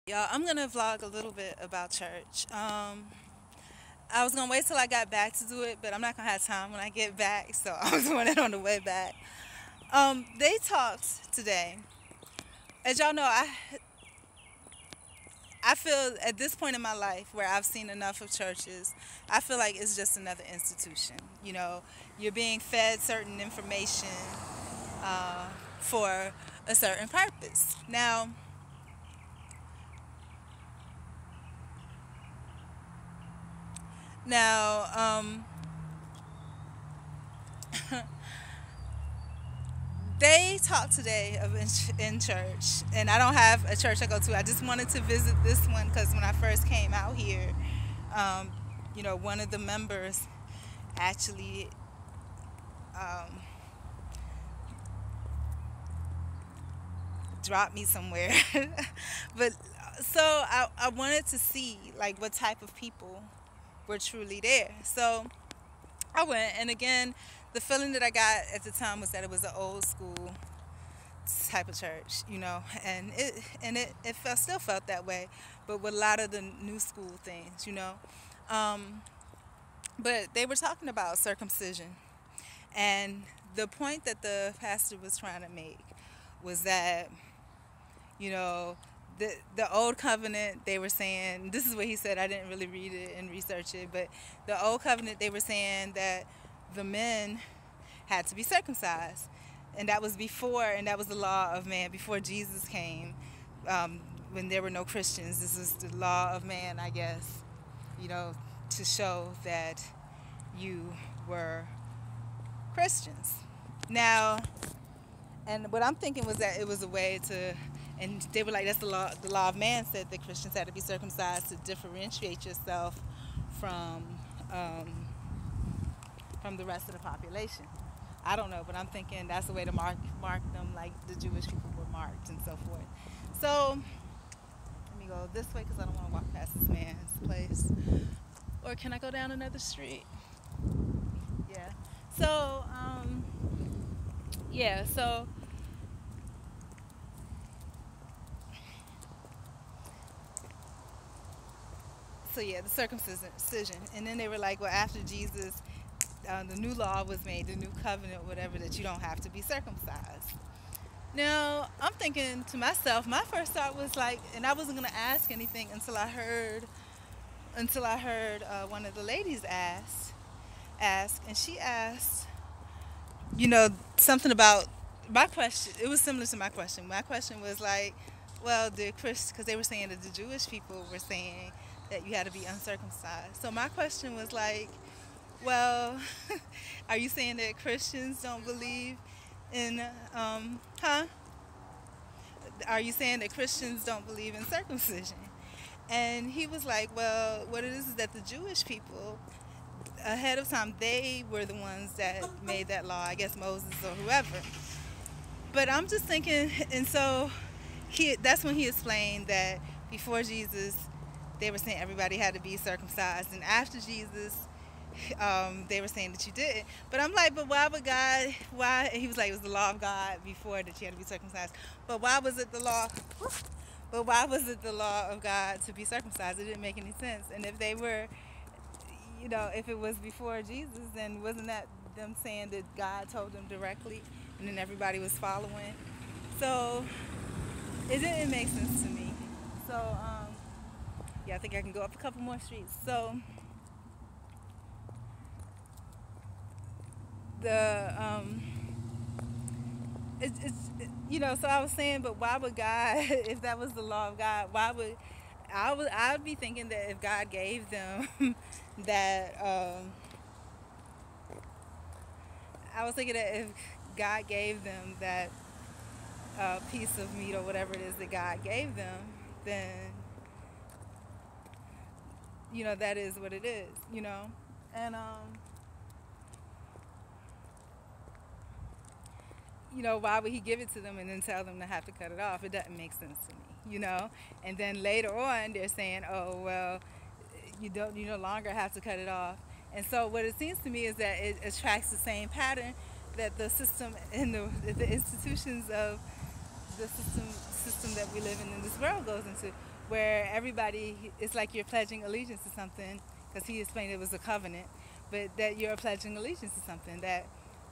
Y'all, I'm gonna vlog a little bit about church. I was gonna wait till I got back to do it, but I'm not gonna have time when I get back, so I was doing it on the way back. They talked today. As y'all know, I feel at this point in my life where I've seen enough of churches, I feel like it's just another institution. You know, you're being fed certain information for a certain purpose. Now, they talked today of in church, and I don't have a church I go to. I just wanted to visit this one because when I first came out here, um, one of the members actually um, dropped me somewhere. But so I wanted to see like what type of people were truly there. So I went, and again, the feeling that I got at the time was that it was an old school type of church, and it still felt that way, but with a lot of the new school things. Um, but they were talking about circumcision, and the point that the pastor was trying to make was that you know the old covenant, they were saying, this is what he said, I didn't really read it and research it, but the old covenant, they were saying that the men had to be circumcised, and that was before, and that was the law of man before Jesus came. When there were no Christians, this was the law of man, I guess, to show that you were Christians. Now, and what I'm thinking was that it was a way to, and they were like, that's the law of man said that Christians had to be circumcised to differentiate yourself from the rest of the population. I don't know, but I'm thinking that's the way to mark them like the Jewish people were marked and so forth. So let me go this way because I don't want to walk past this man's place. Or can I go down another street? Yeah. So, yeah, so yeah, the circumcision. And then they were like, well, after Jesus, the new law was made, the new covenant, whatever, that you don't have to be circumcised. Now, I'm thinking to myself, my first thought was like, and I wasn't going to ask anything until I heard one of the ladies ask, and she asked, something about my question. It was similar to my question. My question was like, well, because they were saying that the Jewish people were saying that you had to be uncircumcised. So my question was like, well, are you saying that Christians don't believe in, Are you saying that Christians don't believe in circumcision? And he was like, well, what it is that the Jewish people, ahead of time, they were the ones that made that law, I guess Moses or whoever. But I'm just thinking, and so that's when he explained that before Jesus, they were saying everybody had to be circumcised, and after Jesus, they were saying that you didn't. But I'm like, but why would God, why? And he was like, it was the law of God before that you had to be circumcised. But why was it the law? But why was it the law of God to be circumcised? It didn't make any sense. And if they were, if it was before Jesus, then wasn't that them saying that God told them directly, and then everybody was following? So it didn't make sense to me. So yeah, I think I can go up a couple more streets. So so I was saying, but why would God, if that was the law of God, I'd be thinking that if God gave them that, I was thinking that if God gave them that piece of meat or whatever it is that God gave them, then, that is what it is. And, why would he give it to them and then tell them to have to cut it off? It doesn't make sense to me. And then later on, they're saying, oh, well, you no longer have to cut it off. And so what it seems to me is that it attracts the same pattern that the system and the institutions of the system that we live in this world goes into. where everybody, it's like you're pledging allegiance to something, because he explained it was a covenant, but that you're pledging allegiance to something. That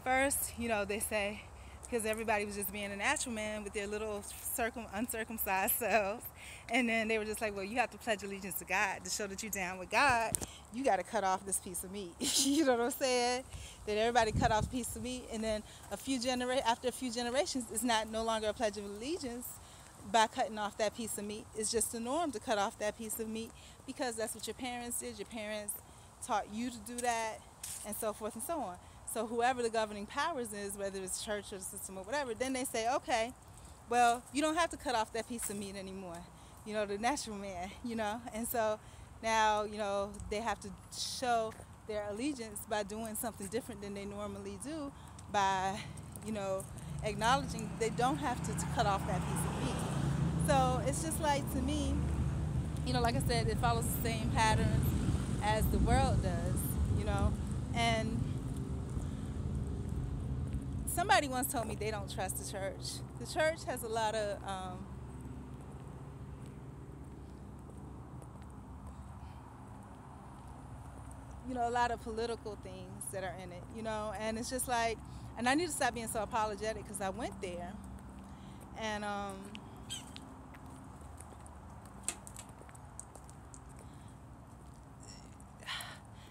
first, they say, because everybody was just being a natural man with their little uncircumcised selves, and then they were just like, well, you have to pledge allegiance to God to show that you're down with God. You got to cut off this piece of meat. You know what I'm saying? That everybody cut off a piece of meat, and then after a few generations, it's not no longer a pledge of allegiance by cutting off that piece of meat. It's just the norm to cut off that piece of meat because that's what your parents did. Your parents taught you to do that, and so forth and so on. So whoever the governing powers is, whether it's church or the system or whatever, then they say, okay, well, you don't have to cut off that piece of meat anymore. The natural man, And so now, they have to show their allegiance by doing something different than they normally do, by, acknowledging they don't have to cut off that piece of meat. So it's just like, to me, like I said, it follows the same patterns as the world does, and somebody once told me they don't trust the church. The church has a lot of a lot of political things that are in it, and it's just like, and I need to stop being so apologetic, because I went there, and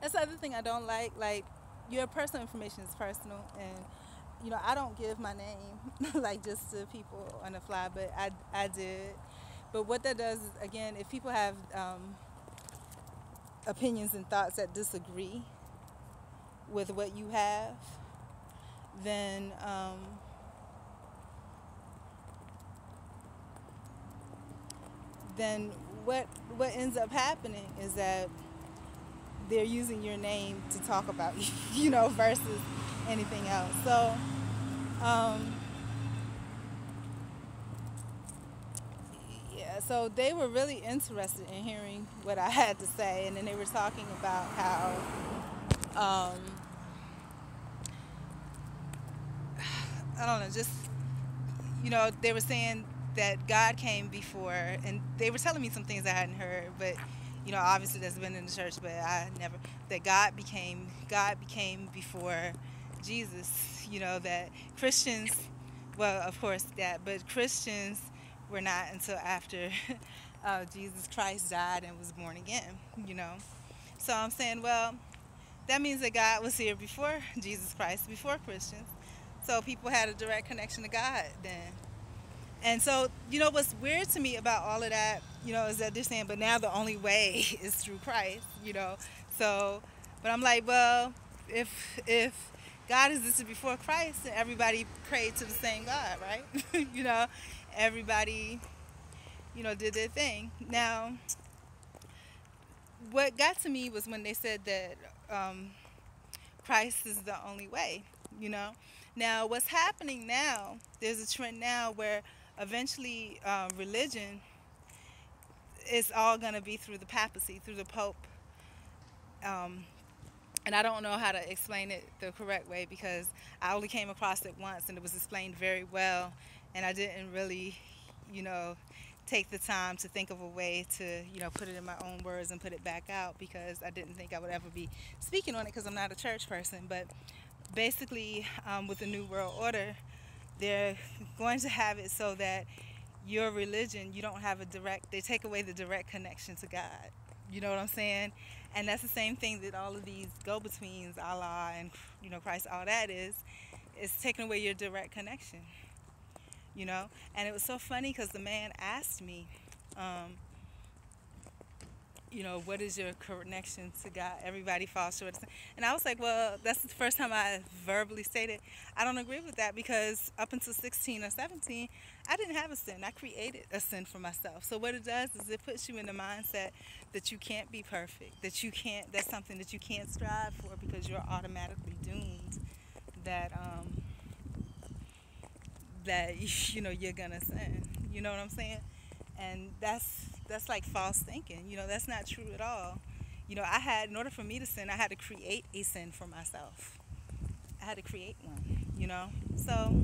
that's the other thing I don't like. Like, your personal information is personal, and I don't give my name like just to people on the fly, but I did. But what that does is, again, if people have opinions and thoughts that disagree with what you have, then what ends up happening is that they're using your name to talk about you, versus anything else. So yeah, so they were really interested in hearing what I had to say, and then they were talking about how I don't know, just they were saying that God came before, and they were telling me some things I hadn't heard, but obviously that's been in the church, but I never, that God became before Jesus, that Christians, well, of course that, but Christians were not until after Jesus Christ died and was born again, So I'm saying, well, that means that God was here before Jesus Christ, before Christians. So people had a direct connection to God then. And so, what's weird to me about all of that, is that they're saying, but now the only way is through Christ, So, but I'm like, well, if God existed before Christ, then everybody prayed to the same God, right? Everybody, did their thing. Now, what got to me was when they said that Christ is the only way, Now, what's happening now, there's a trend now where eventually religion is all going to be through the papacy, through the Pope. And I don't know how to explain it the correct way, because I only came across it once and it was explained very well, and I didn't really, take the time to think of a way to, put it in my own words and put it back out, because I didn't think I would ever be speaking on it, because I'm not a church person. But basically, with the New World Order, they're going to have it so that your religion, you don't have they take away the direct connection to God. You know what I'm saying? And that's the same thing that all of these go-betweens, Allah and, Christ, all that is taking away your direct connection, And it was so funny, because the man asked me, what is your connection to God? Everybody falls short. And I was like, well, that's the first time I verbally stated, I don't agree with that, because up until 16 or 17, I didn't have a sin. I created a sin for myself. So what it does is it puts you in the mindset that you can't be perfect, that's something that you can't strive for, because you're automatically doomed, that you're gonna sin. You know what I'm saying? And that's like false thinking. That's not true at all. In order for me to sin, I had to create a sin for myself. I had to create one, So,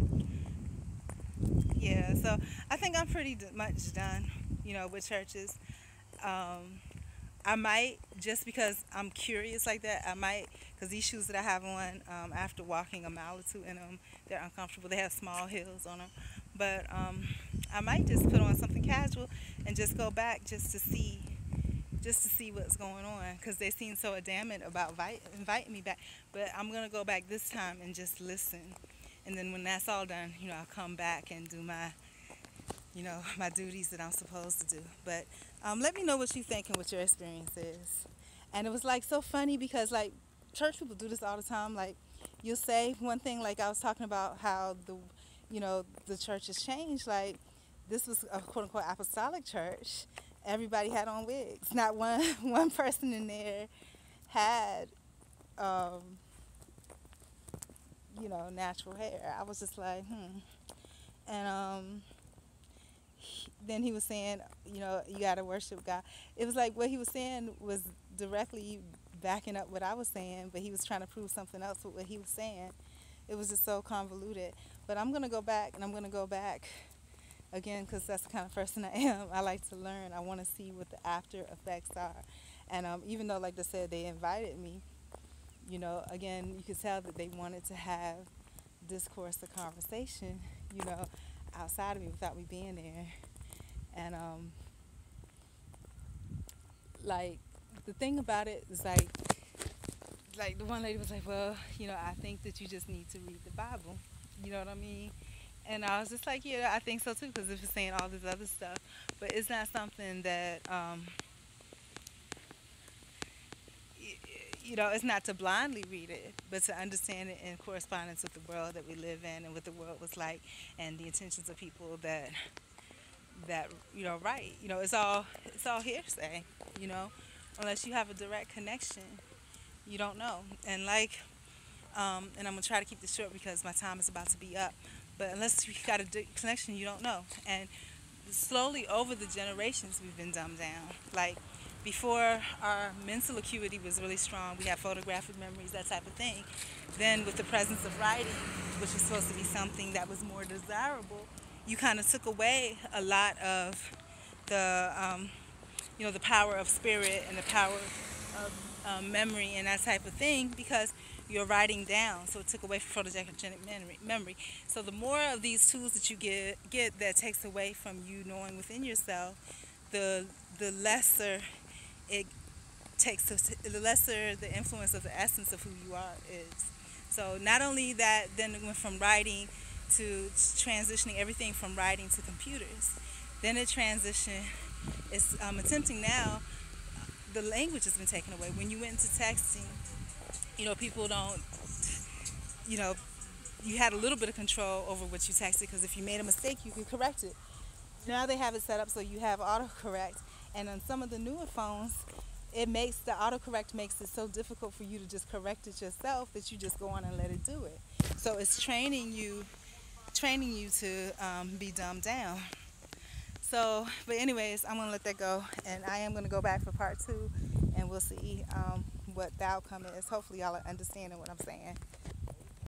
yeah, so I think I'm pretty much done with churches. Um, I might, just because I'm curious like that, I might, because these shoes that I have on, after walking a mile or two in them, they're uncomfortable. They have small heels on them. But I might just put on something casual and just go back just to see what's going on, because they seem so adamant about inviting me back. But I'm going to go back this time and just listen. And then when that's all done, I'll come back and do my duties that I'm supposed to do. But let me know what you think and what your experience is. And it was like so funny because like church people do this all the time. Like you'll say one thing, like I was talking about how the church has changed. Like this was a quote unquote apostolic church. Everybody had on wigs. Not one person in there had natural hair. I was just like, And then he was saying, you got to worship God. It was like what he was saying was directly backing up what I was saying, but he was trying to prove something else with what he was saying. It was just so convoluted. But I'm going to go back, and I'm going to go back again because that's the kind of person I am. I like to learn. I want to see what the after effects are. And even though, like I said, they invited me, again, you could tell that they wanted to have discourse or conversation, outside of me without me being there. And like the thing about it is like the one lady was like, well, I think that you just need to read the Bible. You know what I mean? And I was just like, yeah, I think so too, because if it's saying all this other stuff, but it's not something that it's not to blindly read it, but to understand it in correspondence with the world that we live in and what the world was like and the intentions of people that write. It's all hearsay, unless you have a direct connection, you don't know. And and I'm gonna try to keep this short because my time is about to be up. But unless you got a connection, you don't know. And slowly over the generations, we've been dumbed down. Like before, our mental acuity was really strong. We had photographic memories, that type of thing. Then with the presence of writing, which was supposed to be something that was more desirable, you kind of took away a lot of the power of spirit and the power of memory and that type of thing, because you're writing down. So it took away from photogenic memory. So the more of these tools that you get that takes away from you knowing within yourself, the lesser it takes, the lesser the influence of the essence of who you are is. So not only that, then it went from writing to transitioning everything from writing to computers. Then it transitioned. It's attempting now. The language has been taken away. When you went into texting, people don't, you had a little bit of control over what you texted, because if you made a mistake, you could correct it. Now they have it set up so you have autocorrect, and on some of the newer phones, the autocorrect makes it so difficult for you to just correct it yourself that you just go on and let it do it. So it's training you to be dumbed down. So, but anyways, I'm going to let that go, and I am going to go back for part 2, and we'll see what the outcome is. Hopefully y'all are understanding what I'm saying.